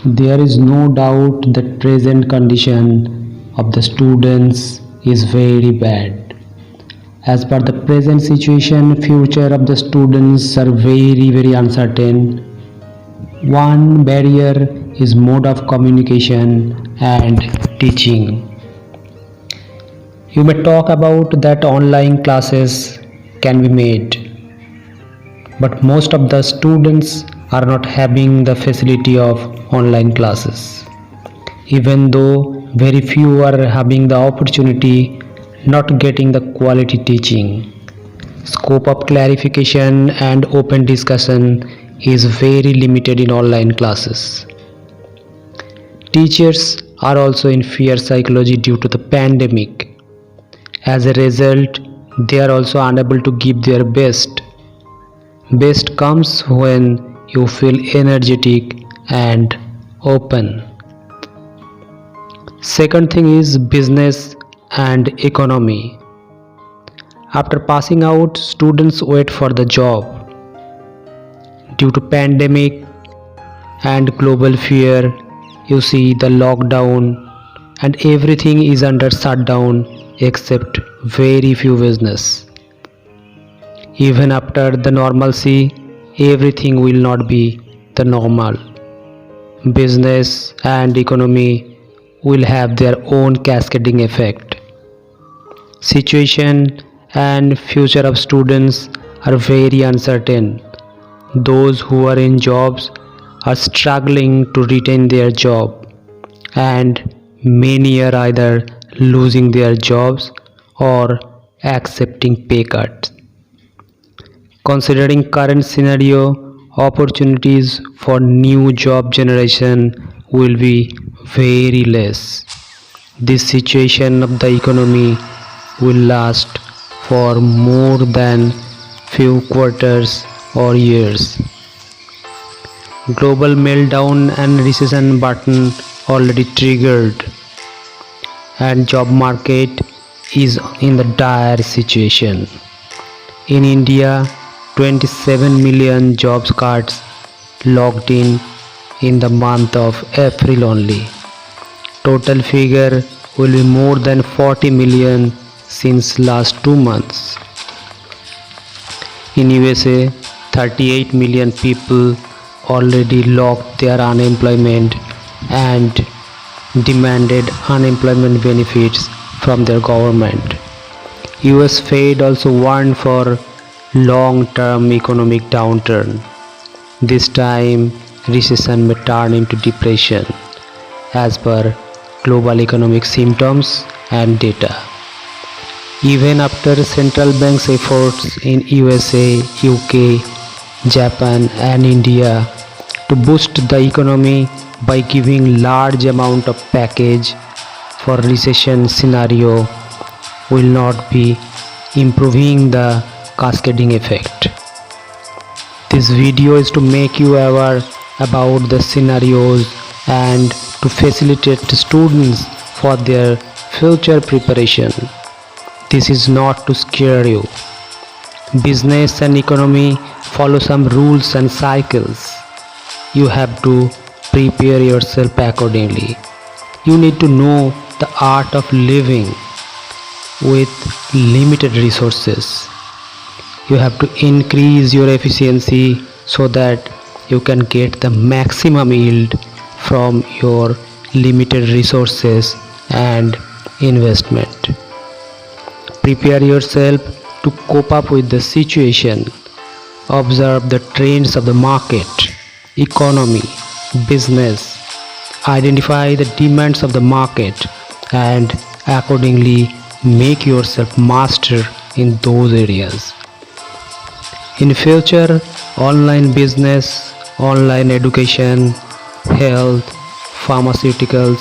There is no doubt that present condition of the students is very bad. As per the present situation, future of the students are very uncertain. One barrier is mode of communication and teaching. You may talk about that online classes can be made, but most of the students are not having the facility of online classes. Even though very few are having the opportunity, not getting the quality teaching. Scope of clarification and open discussion is very limited in online classes. Teachers are also in fear psychology due to the pandemic. As a result, they are also unable to give their best. Best comes when you feel energetic and open. Second thing is business and economy. After passing out, students wait for the job. Due to pandemic and global fear, you see the lockdown and everything is under shutdown except very few business. Even after the normalcy, everything will not be the normal. Business and economy will have their own cascading effect. Situation and future of students are very uncertain. Those who are in jobs are struggling to retain their job, and many are either losing their jobs or accepting pay cuts. Considering current scenario, opportunities for new job generation will be very less. This situation of the economy will last for more than few quarters or years. Global meltdown and recession button already triggered, and job market is in the dire situation. In India, 27 million jobs cards logged in the month of April only. Total figure will be more than 40 million since last 2 months. In USA, 38 million people already logged their unemployment and demanded unemployment benefits from their government. US Fed also warned for long-term economic downturn. This time, recession may turn into depression as per global economic symptoms and data. Even after central banks' efforts in USA, UK, Japan and India to boost the economy by giving large amount of package for recession scenario will not be improving the cascading effect. This video is to make you aware about the scenarios and to facilitate students for their future preparation. This is not to scare you. Business and economy follow some rules and cycles. You have to prepare yourself accordingly. You need to know the art of living with limited resources. You have to increase your efficiency so that you can get the maximum yield from your limited resources and investment. Prepare yourself to cope up with the situation. Observe the trends of the market, economy, business. Identify the demands of the market and accordingly make yourself master in those areas. In future, online business, online education, health, pharmaceuticals,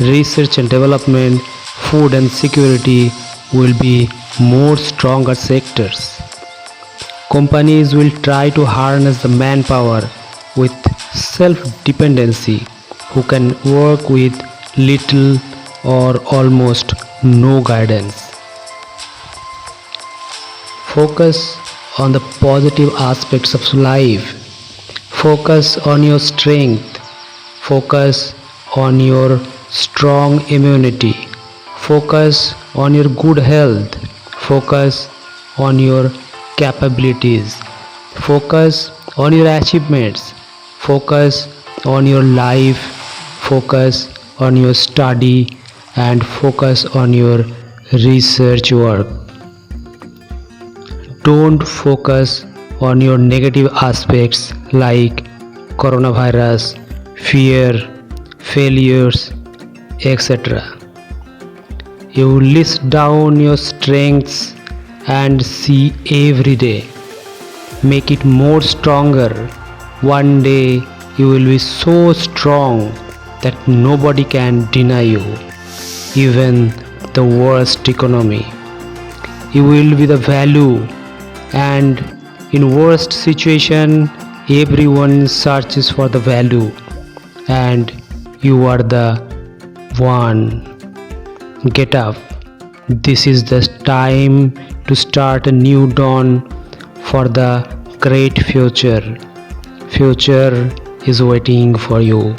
research and development, food and security will be more stronger sectors. Companies will try to harness the manpower with self-dependency who can work with little or almost no guidance. Focus on the positive aspects of life. Focus on your strength. Focus on your strong immunity. Focus on your good health. Focus on your capabilities. Focus on your achievements. Focus on your life. Focus on your study and focus on your research work. Don't focus on your negative aspects like coronavirus, fear, failures, etc. You list down your strengths and see every day. Make it more stronger. One day you will be so strong that nobody can deny you, even the worst economy. You will be the value, and in worst situation everyone searches for the value, and you are the one. Get up. This is the time to start a new dawn for the great future. Future is waiting for you.